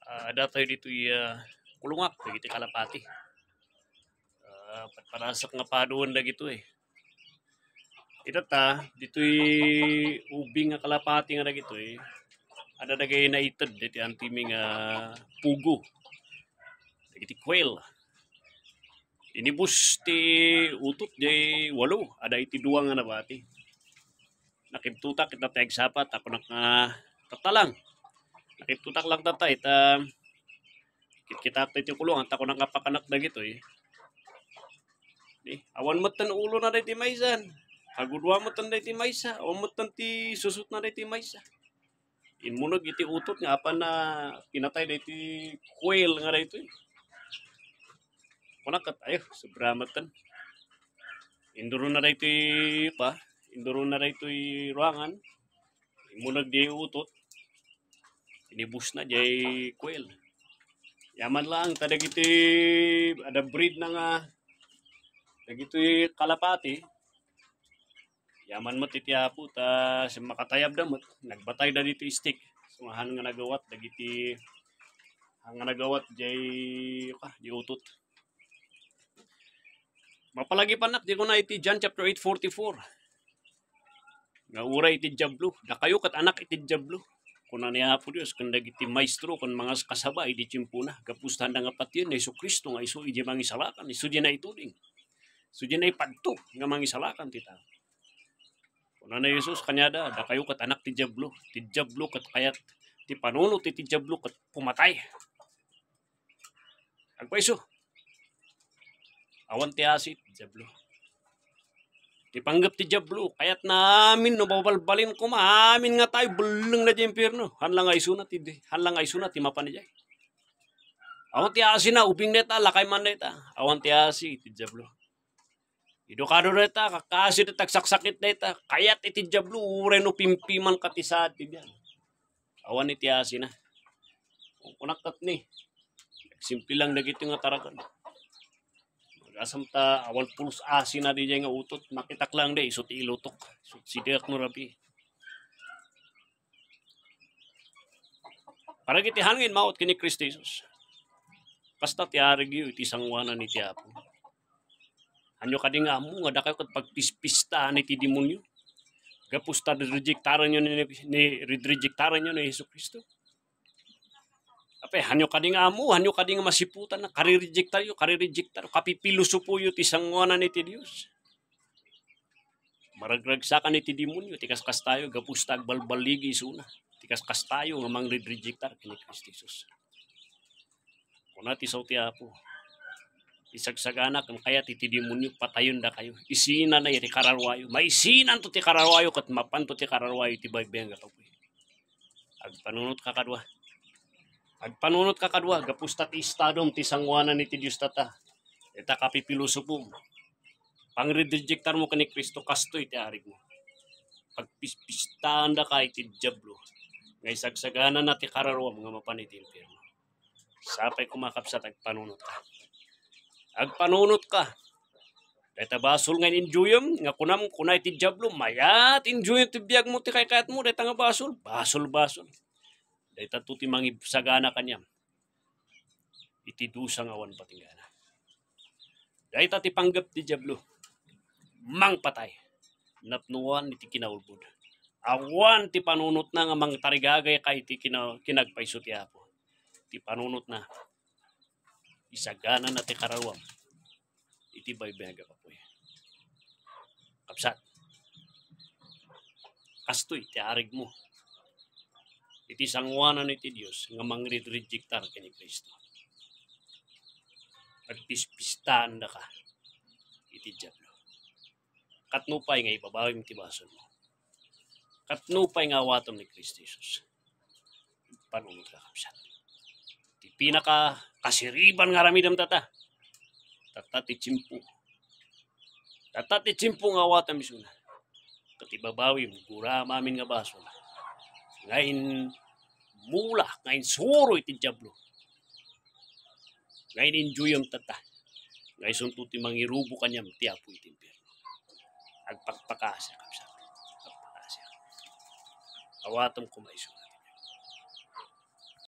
Ada tayo dito kulungak dagiti kalapati. Patparasak nga paduan dagito eh. Ito dito'y ubing nga kalapati nga dagito eh. Ada dagay na ited diti antiming pugo. Dagiti quail. Inibus ti utot di walo. Ada iti duwa nga nabati. Nakibtutak kita tayag sapat ako tatalang. Nakibtutak lang tatay kita iti kulungan tako nakapakanak dagito eh. Awan mo tan ulo na diti maysan. Agudwa mo tan diti maysa. Awan mo tan ti susut na diti maysa. Inmunog iti utot nga apan na pinatay diti quail nga dito eh. Kunakat ayo sobramat tan. Induro na dito induro na dito ruangan. Inmunog di utot. Inibus na jay quail. Yaman lang tadagiti ada breed na nga dagitoy kalapati. Yaman mo titiapo sa makatayab damot nagbatay da dito stick. Sumahan nga nagawat dagiti nga nagawat jay utot. Mapalagi panak di ko na iti John chapter 8:44. Nga uray iti jablo. Da kayo kat anak iti jablo. Kuna niya po Diyos, kung dagiti maestro, kung mga kasabay, di chimpuna, kapustahan na nga pati yun, na Iso Kristo, nga iso, iji mangisalakan, iso di na ituding, iso di na ipadto, nga mangisalakan, tita. Kuna na Jesus, kanyada, da kayo kat anak ti jablo kat kayat, ti panunot ti jablo kat pumatay. Agpaiso, awan ti asit, jablo. Tipanggap ti jablo, kayat namin no babalbalin ko maamin nga tayo buleng na di impyerno. Hanlang ay sunat ti mapanijay. Awan ti asi na ubing neta lakay man neta. Awan ti asi ti jablo. Idukado neta kakasi ti tagsaksakit neta. Kayat iti jablo uray no pimpiman katisad ti diyan. Awan iti asi na. Kung kunaktat ni. Simple lang dagiti nga tarakan. Asam ta awal pulos asin na di nga utot makitak lang de isot ilutok isot sidak no rabi para kiti hangin maot kini Kristo Jesus kasta ti arig yu iti sangwanan ni ti Apo anyo kadi nga amo nga dakay ket pagpispista ni ti demonyo gapusta rejectaran nyo ni Hesus Kristo. Ape, hanyo kading amo, hanyo kading masiputan na karirejektar, kapipiluso po yu ti sangwanan iti Dios. Maragragsakan iti demonyo, tikas-kas tayo, gapustag balbaligi isuna. Tikas-kas tayo, nga mangrirejektar kini Kristo Jesus. Kuna ti sauti Apo, isagsagana kung kaya ti demonyo, patayon da kayo. Isina na iti kararwayo. Maisinan to ti kararwayo, kat mapan to ti kararwayo, ti baybeng gatapoy. Agpanunot kakadwa. Agpanunot kakadwa, gapusta ti istadom ti sangwanan ni ti Diyos tata. Ita kapipiluso po. Pangredejektar mo ka ni Kristo, kastoy ti arig mo. Pagpispistahan da ka iti jablo. Ngay sagsagana na ti kararwam nga mapanit impirno. Sapay kumakapsat agpanunot ka. Agpanunot ka. Dahita basol nga enjoyam, nga kunay ti jablo, mayat enjoyam ti biyag mo ti kayat mo, dahita nga basol. Basol. Dahita tuti mangisagana kanyam. Iti dusang awan patinggana. Dahita ti panggap ti jablo. Mang patay. Napnuan iti kinaulbod. Awan ti panunot na nga mang tarigagay kay ti kinagpaiso ti Apo. Ti panunot na. Isagana na ti karawam. Iti baybega kapoy. Kapsat. Kastoy ti arig mo. Iti sangwanan iti Dios nga mangrirejektar kini Kristo. Pagpispistahan da ka iti jablo. Katnupay nga ibabawim ti bason mo. Katnupay nga awatom ni Kristo Jesus. Panunod ka kapsat. Ti pinaka kasiriban nga ramidam tata. Tata ti tsimpo. Tata ti tsimpo nga awatom isuna. Katibabawim gura mamin nga bason. Ngayon mula, ngayon suro iti jablo. Ngayon enjoy ang tata. Ngayon suntuti mangirubo kanyam ti Apo iti impyerno. Agpagpakasya kapsat. Agpagpakasya. Awatom kumaisunan.